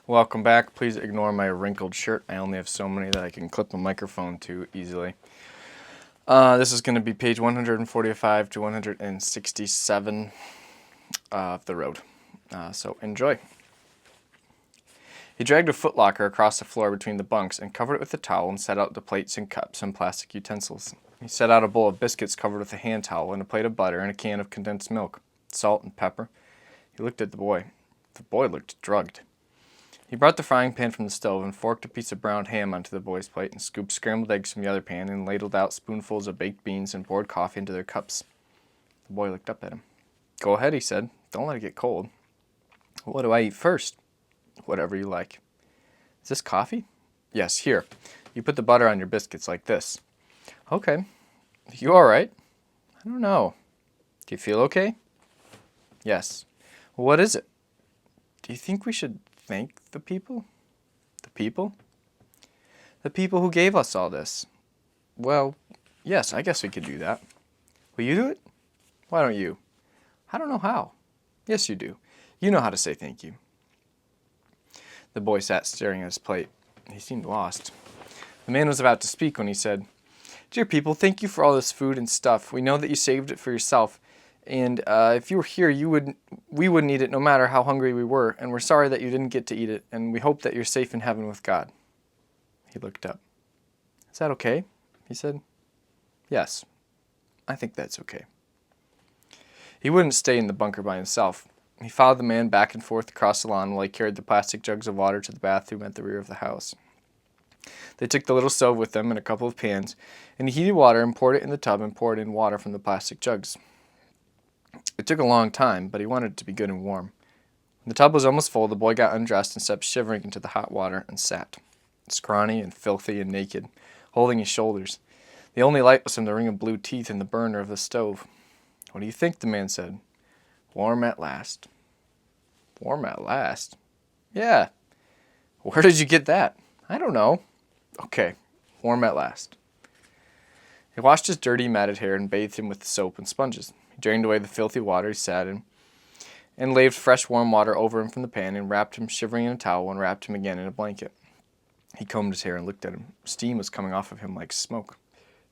Welcome back. Please ignore my wrinkled shirt. I only have so many that I can clip a microphone to easily. This is going to be page 145 to 167 of the road. So enjoy. He dragged a footlocker across the floor between the bunks and covered it with a towel and set out the plates and cups and plastic utensils. He set out a bowl of biscuits covered with a hand towel and a plate of butter and a can of condensed milk, salt and pepper. He looked at the boy. The boy looked drugged. He brought the frying pan from the stove and forked a piece of browned ham onto the boy's plate and scooped scrambled eggs from the other pan and ladled out spoonfuls of baked beans and poured coffee into their cups. The boy looked up at him. "Go ahead," he said. "Don't let it get cold." "What do I eat first?" "Whatever you like." "Is this coffee?" "Yes, here. You put the butter on your biscuits like this." "Okay. You all right?" "I don't know." "Do you feel okay?" "Yes." "Well, what is it?" "Do you think we should thank the people?" "The people?" "The people who gave us all this." "Well, yes, I guess we could do that." "Will you do it?" "Why don't you?" "I don't know how." "Yes, you do. You know how to say thank you." The boy sat staring at his plate. He seemed lost. The man was about to speak when he said, "Dear people, thank you for all this food and stuff. We know that you saved it for yourself. And if you were here, we wouldn't eat it no matter how hungry we were, and we're sorry that you didn't get to eat it, and we hope that you're safe in heaven with God." He looked up. "Is that okay?" he said. "Yes, I think that's okay." He wouldn't stay in the bunker by himself. He followed the man back and forth across the lawn while he carried the plastic jugs of water to the bathroom at the rear of the house. They took the little stove with them and a couple of pans, and he heated water and poured it in the tub and poured in water from the plastic jugs. It took a long time, but he wanted it to be good and warm. When the tub was almost full, the boy got undressed and stepped shivering into the hot water and sat, scrawny and filthy and naked, holding his shoulders. The only light was from the ring of blue teeth in the burner of the stove. "What do you think?" the man said. "Warm at last." "Warm at last?" "Yeah." "Where did you get that?" "I don't know." "Okay, warm at last." He washed his dirty, matted hair and bathed him with soap and sponges. He drained away the filthy water he sat in, and laved fresh warm water over him from the pan, and wrapped him shivering in a towel, and wrapped him again in a blanket. He combed his hair and looked at him. Steam was coming off of him like smoke.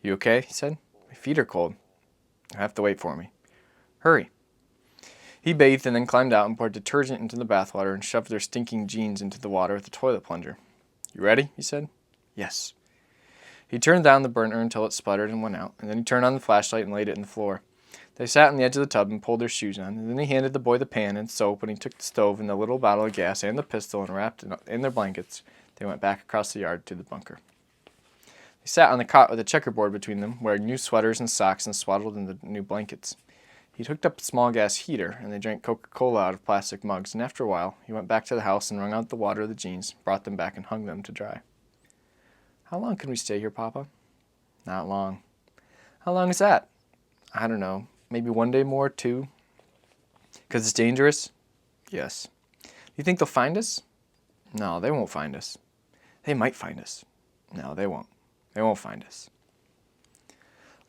"You okay?" he said. "My feet are cold." "You have to wait for me." "Hurry." He bathed and then climbed out and poured detergent into the bathwater and shoved their stinking jeans into the water with the toilet plunger. "You ready?" he said. "Yes." He turned down the burner until it sputtered and went out, and then he turned on the flashlight and laid it in the floor. They sat on the edge of the tub and pulled their shoes on, and then he handed the boy the pan and soap, and he took the stove and the little bottle of gas and the pistol and wrapped it in their blankets. They went back across the yard to the bunker. They sat on the cot with a checkerboard between them, wearing new sweaters and socks and swaddled in the new blankets. He'd hooked up a small gas heater, and they drank Coca-Cola out of plastic mugs, and after a while, he went back to the house and wrung out the water of the jeans, brought them back, and hung them to dry. "How long can we stay here, Papa?" "Not long." "How long is that?" "I don't know. Maybe one day more, 2. "'Cause it's dangerous?" "Yes." "Do you think they'll find us?" "No, they won't find us." "They might find us." "No, they won't. They won't find us."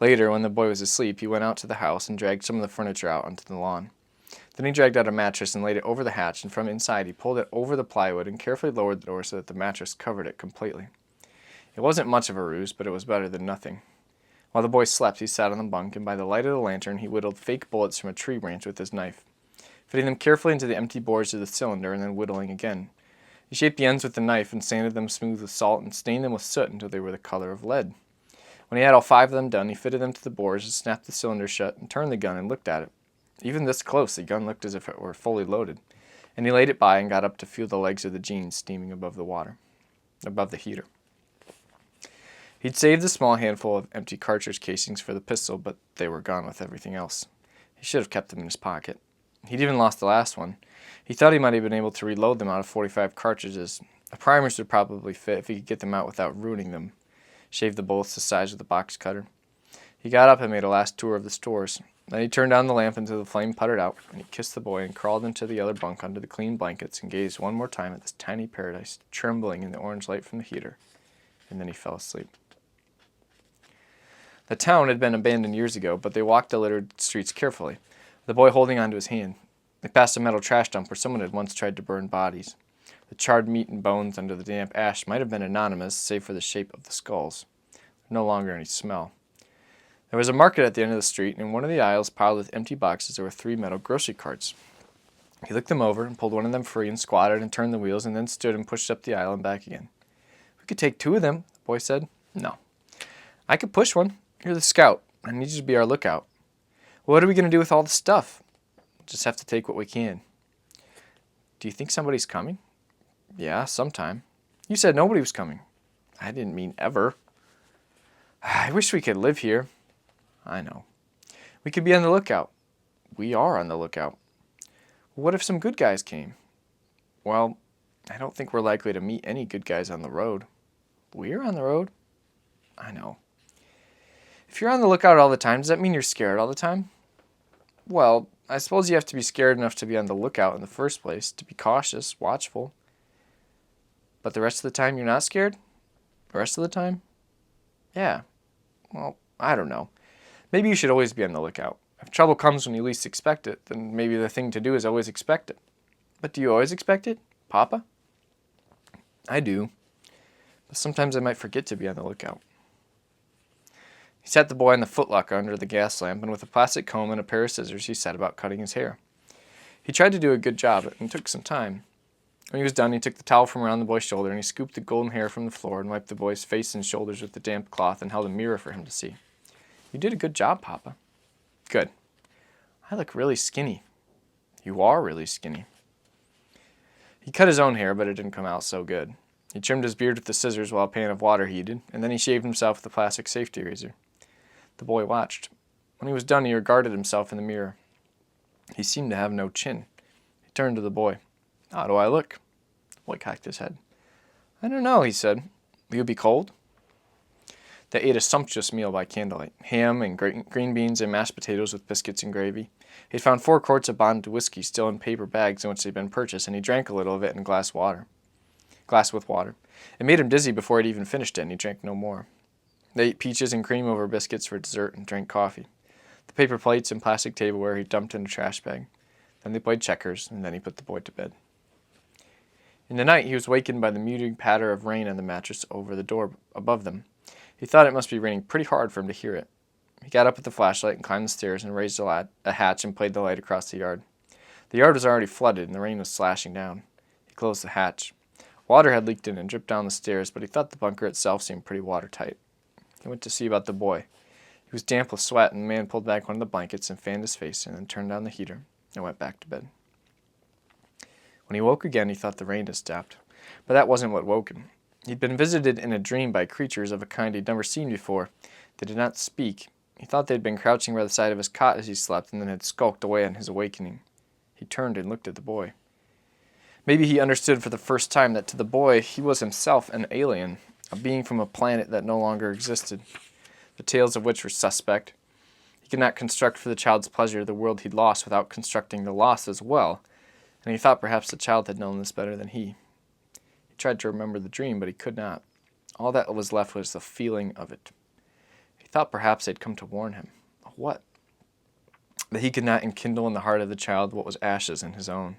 Later, when the boy was asleep, he went out to the house and dragged some of the furniture out onto the lawn. Then he dragged out a mattress and laid it over the hatch, and from inside he pulled it over the plywood and carefully lowered the door so that the mattress covered it completely. It wasn't much of a ruse, but it was better than nothing. While the boy slept, he sat on the bunk, and by the light of the lantern he whittled fake bullets from a tree branch with his knife, fitting them carefully into the empty bores of the cylinder and then whittling again. He shaped the ends with the knife and sanded them smooth with salt and stained them with soot until they were the color of lead. When he had all 5 of them done, he fitted them to the bores and snapped the cylinder shut and turned the gun and looked at it. Even this close, the gun looked as if it were fully loaded, and he laid it by and got up to feel the legs of the jeans steaming above the heater. He'd saved a small handful of empty cartridge casings for the pistol, but they were gone with everything else. He should have kept them in his pocket. He'd even lost the last one. He thought he might have been able to reload them out of 45 cartridges. The primers would probably fit if he could get them out without ruining them. Shaved the bullets the size of the box cutter. He got up and made a last tour of the stores. Then he turned down the lamp until the flame puttered out, and he kissed the boy and crawled into the other bunk under the clean blankets and gazed one more time at this tiny paradise, trembling in the orange light from the heater. And then he fell asleep. The town had been abandoned years ago, but they walked the littered streets carefully, the boy holding onto his hand. They passed a metal trash dump where someone had once tried to burn bodies. The charred meat and bones under the damp ash might have been anonymous, save for the shape of the skulls. No longer any smell. There was a market at the end of the street, and in one of the aisles, piled with empty boxes, there were 3 metal grocery carts. He looked them over and pulled one of them free and squatted and turned the wheels and then stood and pushed up the aisle and back again. "We could take 2 of them," the boy said. "No." "I could push one. You're the scout. I need you to be our lookout." "Well, what are we going to do with all the stuff?" "We'll just have to take what we can." "Do you think somebody's coming?" "Yeah, sometime." "You said nobody was coming." "I didn't mean ever." "I wish we could live here." "I know." "We could be on the lookout." "We are on the lookout." "Well, what if some good guys came?" "Well, I don't think we're likely to meet any good guys on the road." "We're on the road." "I know." "If you're on the lookout all the time, does that mean you're scared all the time?" "Well, I suppose you have to be scared enough to be on the lookout in the first place, to be cautious, watchful." "But the rest of the time you're not scared?" "The rest of the time?" "Yeah. Well, I don't know. Maybe you should always be on the lookout. If trouble comes when you least expect it, then maybe the thing to do is always expect it." "But do you always expect it, Papa?" "I do. But sometimes I might forget to be on the lookout." He sat the boy on the footlocker under the gas lamp, and with a plastic comb and a pair of scissors, he set about cutting his hair. He tried to do a good job, and it took some time. When he was done, he took the towel from around the boy's shoulder, and he scooped the golden hair from the floor and wiped the boy's face and shoulders with the damp cloth and held a mirror for him to see. "You did a good job, Papa." "Good. I look really skinny." "You are really skinny." He cut his own hair, but it didn't come out so good. He trimmed his beard with the scissors while a pan of water heated, and then he shaved himself with a plastic safety razor. The boy watched. When he was done, he regarded himself in the mirror. He seemed to have no chin. He turned to the boy. "How do I look?" The boy cocked his head. "I don't know," he said. "Will you be cold?" They ate a sumptuous meal by candlelight. Ham and green beans and mashed potatoes with biscuits and gravy. He had found 4 quarts of bottled whiskey still in paper bags in which they had been purchased, and he drank a little of it in a glass with water. It made him dizzy before he'd even finished it, and he drank no more. They ate peaches and cream over biscuits for dessert and drank coffee. The paper plates and plastic tableware he dumped in a trash bag. Then they played checkers, and then he put the boy to bed. In the night, he was wakened by the muted patter of rain on the mattress over the door above them. He thought it must be raining pretty hard for him to hear it. He got up with the flashlight and climbed the stairs and raised a hatch and played the light across the yard. The yard was already flooded, and the rain was slashing down. He closed the hatch. Water had leaked in and dripped down the stairs, but he thought the bunker itself seemed pretty watertight. He went to see about the boy. He was damp with sweat, and the man pulled back one of the blankets and fanned his face and then turned down the heater and went back to bed. When he woke again, he thought the rain had stopped, but that wasn't what woke him. He'd been visited in a dream by creatures of a kind he'd never seen before. They did not speak. He thought they'd been crouching by the side of his cot as he slept and then had skulked away on his awakening. He turned and looked at the boy. Maybe he understood for the first time that to the boy he was himself an alien, a being from a planet that no longer existed, the tales of which were suspect. He could not construct for the child's pleasure the world he'd lost without constructing the loss as well, and he thought perhaps the child had known this better than he. He tried to remember the dream, but he could not. All that was left was the feeling of it. He thought perhaps they'd come to warn him. Of what? That he could not enkindle in the heart of the child what was ashes in his own.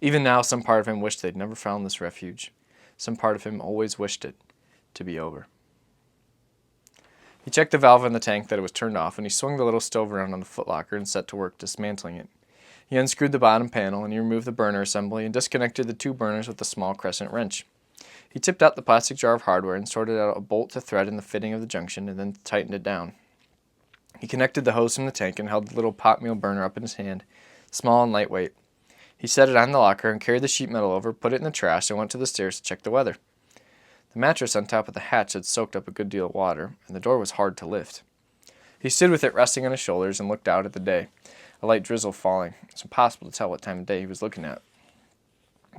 Even now, some part of him wished they'd never found this refuge. Some part of him always wished it to be over. He checked the valve in the tank that it was turned off, and he swung the little stove around on the footlocker and set to work dismantling it. He unscrewed the bottom panel, and he removed the burner assembly and disconnected the 2 burners with a small crescent wrench. He tipped out the plastic jar of hardware and sorted out a bolt to thread in the fitting of the junction and then tightened it down. He connected the hose from the tank and held the little pot meal burner up in his hand, small and lightweight. He set it on the locker and carried the sheet metal over, put it in the trash, and went to the stairs to check the weather. The mattress on top of the hatch had soaked up a good deal of water, and the door was hard to lift. He stood with it resting on his shoulders and looked out at the day, a light drizzle falling. It's impossible to tell what time of day he was looking at.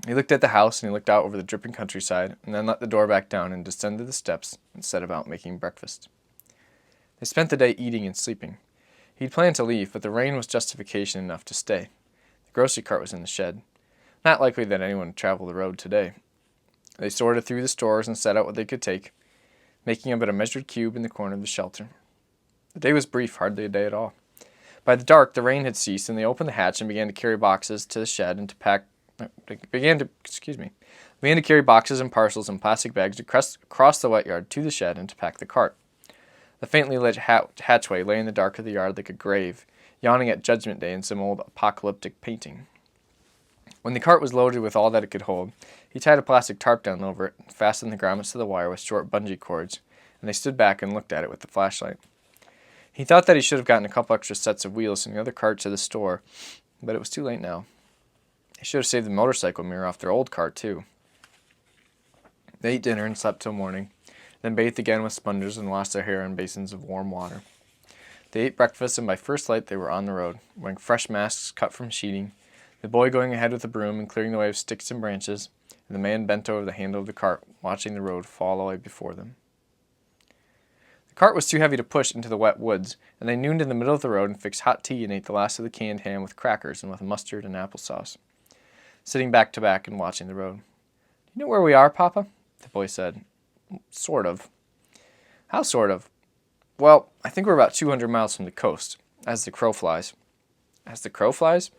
He looked at the house, and he looked out over the dripping countryside, and then let the door back down and descended the steps and set about making breakfast. They spent the day eating and sleeping. He'd planned to leave, but the rain was justification enough to stay. The grocery cart was in the shed. Not likely that anyone would travel the road today. They sorted through the stores and set out what they could take, making but a measured cube in the corner of the shelter. The day was brief, hardly a day at all. By the dark, the rain had ceased, and they opened the hatch and began to carry boxes to the shed and to pack They began to carry boxes and parcels and plastic bags across the wet yard to the shed and to pack the cart. The faintly lit hatchway lay in the dark of the yard like a grave, yawning at Judgment Day in some old apocalyptic painting. When the cart was loaded with all that it could hold, he tied a plastic tarp down over it, fastened the grommets to the wire with short bungee cords, and they stood back and looked at it with the flashlight. He thought that he should have gotten a couple extra sets of wheels from the other cart to the store, but it was too late now. He should have saved the motorcycle mirror off their old cart, too. They ate dinner and slept till morning, then bathed again with sponges and washed their hair in basins of warm water. They ate breakfast, and by first light they were on the road, wearing fresh masks cut from sheeting, the boy going ahead with a broom and clearing the way of sticks and branches, and the man bent over the handle of the cart, watching the road fall away before them. The cart was too heavy to push into the wet woods, and they nooned in the middle of the road and fixed hot tea and ate the last of the canned ham with crackers and with mustard and applesauce, sitting back to back and watching the road. "You know where we are, Papa?" the boy said. "Sort of." "How sort of?" "Well, I think we're about 200 miles from the coast, as the crow flies." "As the crow flies?"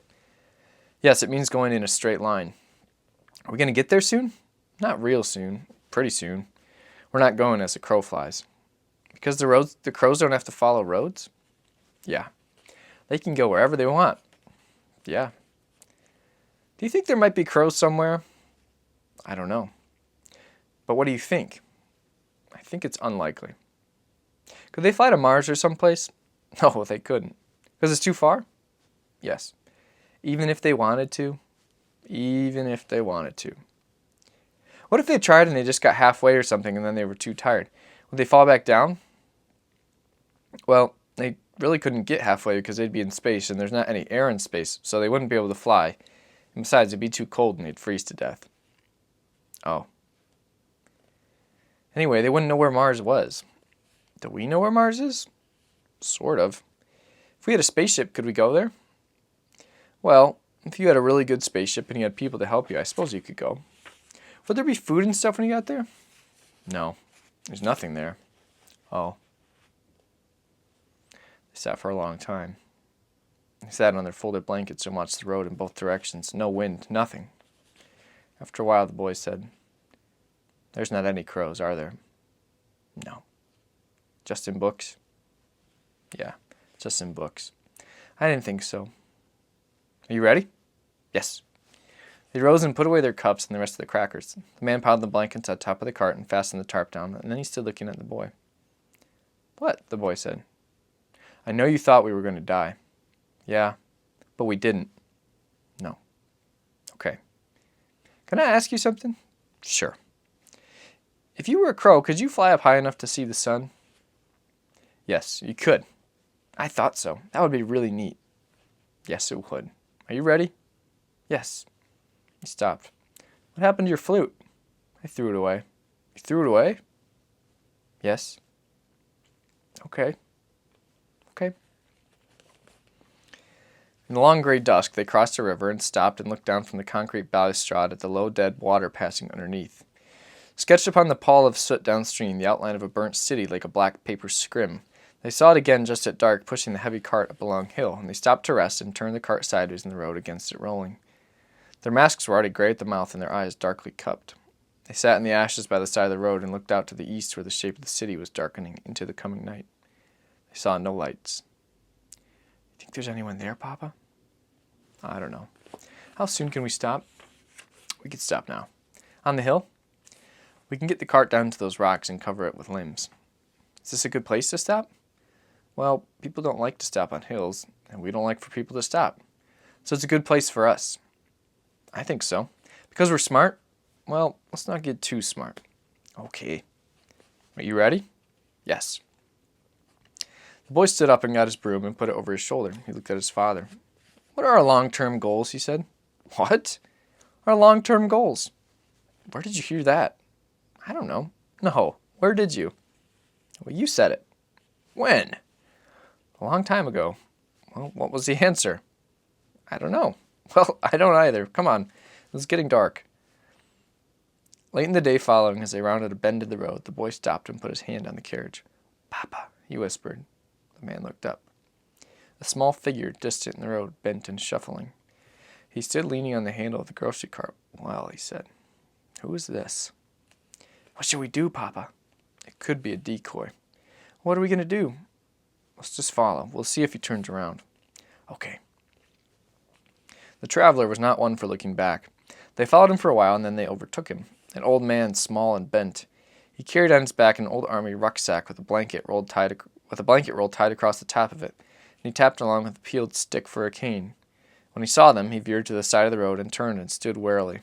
"Yes, it means going in a straight line." "Are we going to get there soon?" "Not real soon. Pretty soon. We're not going as the crow flies." "Because the crows don't have to follow roads?" "Yeah. They can go wherever they want." "Yeah." "Do you think there might be crows somewhere?" "I don't know." "But what do you think?" "I think it's unlikely." "Could they fly to Mars or someplace?" "No, they couldn't." "Because it's too far?" "Yes." "Even if they wanted to?" "Even if they wanted to." "What if they tried and they just got halfway or something and then they were too tired? Would they fall back down?" "Well, they really couldn't get halfway because they'd be in space and there's not any air in space, so they wouldn't be able to fly. And besides, it'd be too cold and they'd freeze to death." "Oh." "Anyway, they wouldn't know where Mars was." "Do we know where Mars is?" "Sort of." "If we had a spaceship, could we go there?" "Well, if you had a really good spaceship and you had people to help you, I suppose you could go." "Would there be food and stuff when you got there?" "No, there's nothing there." "Oh." They sat for a long time. They sat on their folded blankets and watched the road in both directions. No wind, nothing. After a while, the boy said, "There's not any crows, are there?" "No." "Just in books?" "Yeah, just in books." "I didn't think so." "Are you ready?" "Yes." They rose and put away their cups and the rest of the crackers. The man piled the blankets on top of the cart and fastened the tarp down, and then he stood looking at the boy. "What?" the boy said. "I know you thought we were going to die." "Yeah, but we didn't." "No." "Okay. Can I ask you something?" "Sure." "If you were a crow, could you fly up high enough to see the sun?" "Yes, you could." "I thought so. That would be really neat." "Yes, it would. Are you ready?" "Yes." He stopped. "What happened to your flute?" "I threw it away." "You threw it away?" "Yes." "Okay. Okay." In the long gray dusk, they crossed a river and stopped and looked down from the concrete balustrade at the low dead water passing underneath. Sketched upon the pall of soot downstream, the outline of a burnt city like a black paper scrim. They saw it again just at dark, pushing the heavy cart up a long hill, and they stopped to rest and turned the cart sideways in the road against it rolling. Their masks were already gray at the mouth and their eyes darkly cupped. They sat in the ashes by the side of the road and looked out to the east where the shape of the city was darkening into the coming night. They saw no lights. "You think there's anyone there, Papa?" "I don't know." "How soon can we stop?" "We could stop now." "On the hill?" "We can get the cart down to those rocks and cover it with limbs." "Is this a good place to stop?" "Well, people don't like to stop on hills, and we don't like for people to stop. So it's a good place for us." "I think so. Because we're smart?" "Well, let's not get too smart." "Okay." "Are you ready?" "Yes." The boy stood up and got his broom and put it over his shoulder. He looked at his father. "What are our long-term goals?" he said. "What?" "Our long-term goals." "Where did you hear that?" "I don't know." "No. Where did you?" "Well, you said it." "When?" "A long time ago." "Well, what was the answer?" "I don't know." "Well, I don't either. Come on. It was getting dark." Late in the day following, as they rounded a bend in the road, the boy stopped and put his hand on the carriage. "Papa," he whispered. The man looked up. A small figure distant in the road, bent and shuffling. He stood leaning on the handle of the grocery cart. Well, he said, who is this? What should we do, Papa? It could be a decoy. What are we going to do? Let's just follow. We'll see if he turns around. Okay. The traveler was not one for looking back. They followed him for a while, and then they overtook him. An old man, small and bent. He carried on his back an old army rucksack with a blanket rolled tied across the top of it, and he tapped along with a peeled stick for a cane. When he saw them, he veered to the side of the road and turned and stood warily.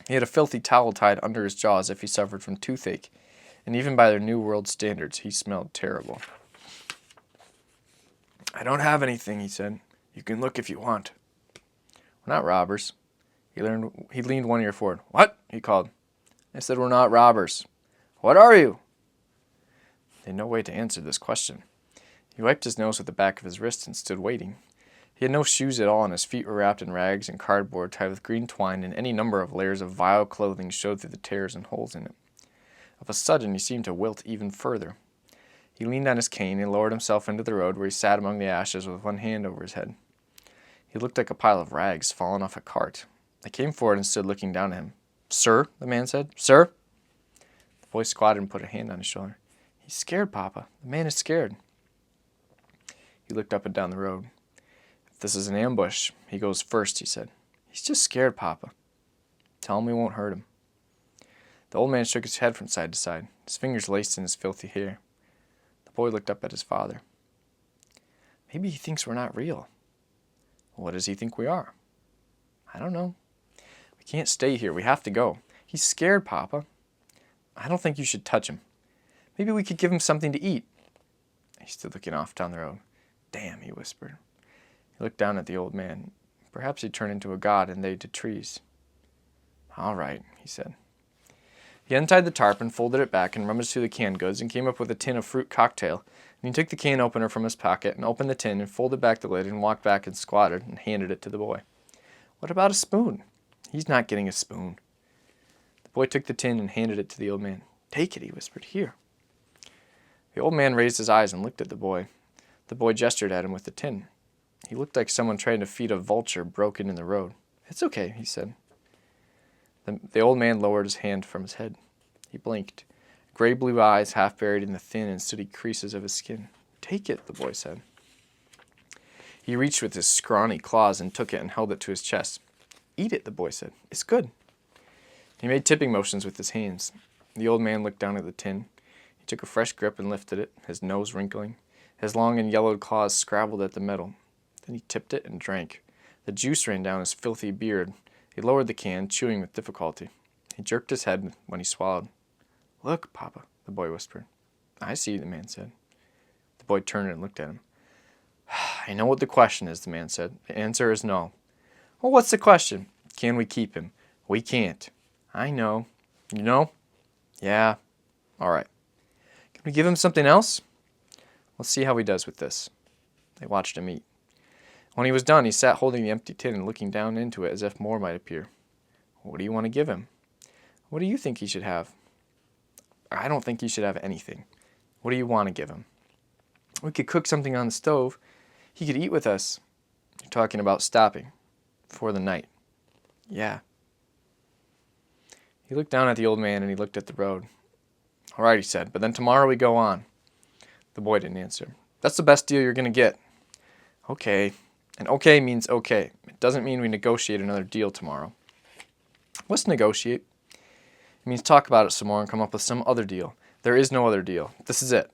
He had a filthy towel tied under his jaw as if he suffered from toothache, and even by their New World standards, he smelled terrible. I don't have anything, he said. You can look if you want. We're not robbers. He leaned one ear forward. What? He called. I said, we're not robbers. What are you? They had no way to answer this question. He wiped his nose with the back of his wrist and stood waiting. He had no shoes at all, and his feet were wrapped in rags and cardboard tied with green twine, and any number of layers of vile clothing showed through the tears and holes in it. Of a sudden, he seemed to wilt even further. He leaned on his cane and lowered himself into the road, where he sat among the ashes with one hand over his head. He looked like a pile of rags fallen off a cart. I came forward and stood looking down at him. Sir, the man said. Sir? The boy squatted and put a hand on his shoulder. He's scared, Papa. The man is scared. He looked up and down the road. If this is an ambush, he goes first, he said. He's just scared, Papa. Tell him we won't hurt him. The old man shook his head from side to side, his fingers laced in his filthy hair. The boy looked up at his father. Maybe he thinks we're not real. What does he think we are? I don't know. We can't stay here. We have to go. He's scared, Papa. I don't think you should touch him. Maybe we could give him something to eat. He stood looking off down the road. Damn, he whispered. He looked down at the old man. Perhaps he'd turn into a god and they to trees. All right, he said. He untied the tarp and folded it back and rummaged through the canned goods and came up with a tin of fruit cocktail. And he took the can opener from his pocket and opened the tin and folded back the lid and walked back and squatted and handed it to the boy. What about a spoon? He's not getting a spoon. The boy took the tin and handed it to the old man. Take it, he whispered. Here. The old man raised his eyes and looked at the boy. The boy gestured at him with the tin. He looked like someone trying to feed a vulture broken in the road. It's okay, he said. The old man lowered his hand from his head. He blinked. Gray blue eyes half buried in the thin and sooty creases of his skin. Take it, the boy said. He reached with his scrawny claws and took it and held it to his chest. Eat it, the boy said. It's good. He made tipping motions with his hands. The old man looked down at the tin. He took a fresh grip and lifted it, his nose wrinkling. His long and yellowed claws scrabbled at the metal. Then he tipped it and drank. The juice ran down his filthy beard. He lowered the can, chewing with difficulty. He jerked his head when he swallowed. Look, Papa, the boy whispered. I see, the man said. The boy turned and looked at him. I know what the question is, the man said. The answer is no. Well, what's the question? Can we keep him? We can't. I know. You know? Yeah. All right. Can we give him something else? Let's see how he does with this. They watched him eat. When he was done, he sat holding the empty tin and looking down into it as if more might appear. What do you want to give him? What do you think he should have? I don't think he should have anything. What do you want to give him? We could cook something on the stove. He could eat with us. You're talking about stopping for the night. Yeah. He looked down at the old man and he looked at the road. All right, he said, but then tomorrow we go on. The boy didn't answer. That's the best deal you're going to get. Okay. And okay means okay. It doesn't mean we negotiate another deal tomorrow. What's negotiate? It means talk about it some more and come up with some other deal. There is no other deal. This is it.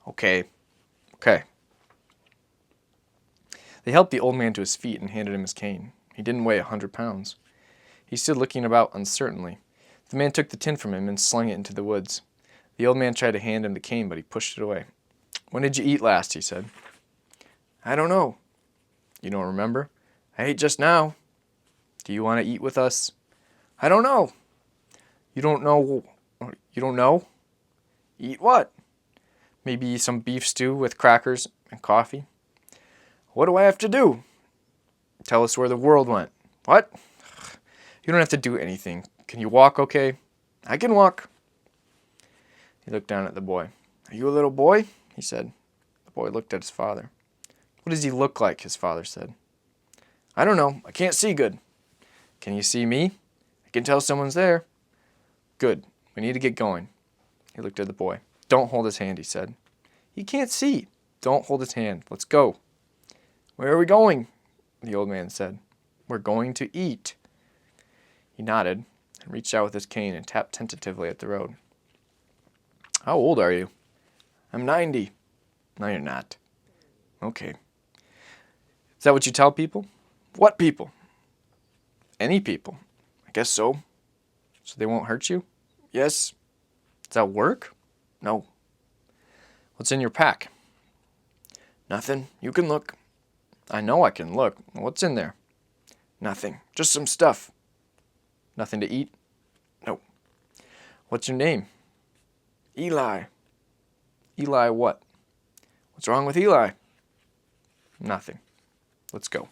Okay. Okay. They helped the old man to his feet and handed him his cane. He didn't weigh 100 pounds. He stood looking about uncertainly. The man took the tin from him and slung it into the woods. The old man tried to hand him the cane, but he pushed it away. When did you eat last? He said. I don't know. You don't remember? I ate just now. Do you want to eat with us? I don't know. You don't know? You don't know? Eat what? Maybe some beef stew with crackers and coffee. What do I have to do? Tell us where the world went. What? You don't have to do anything. Can you walk okay? I can walk. He looked down at the boy. Are you a little boy? He said. The boy looked at his father. What does he look like? His father said. I don't know. I can't see good. Can you see me? I can tell someone's there. Good. We need to get going. He looked at the boy. Don't hold his hand, he said. He can't see. Don't hold his hand. Let's go. Where are we going? The old man said. We're going to eat. He nodded and reached out with his cane and tapped tentatively at the road. How old are you? I'm 90. No, you're not. Okay. Is that what you tell people? What people? Any people. I guess so. So they won't hurt you? Yes. Does that work? No. What's in your pack? Nothing. You can look. I know I can look. What's in there? Nothing. Just some stuff. Nothing to eat? No. What's your name? Eli. Eli what? What's wrong with Eli? Nothing. Let's go.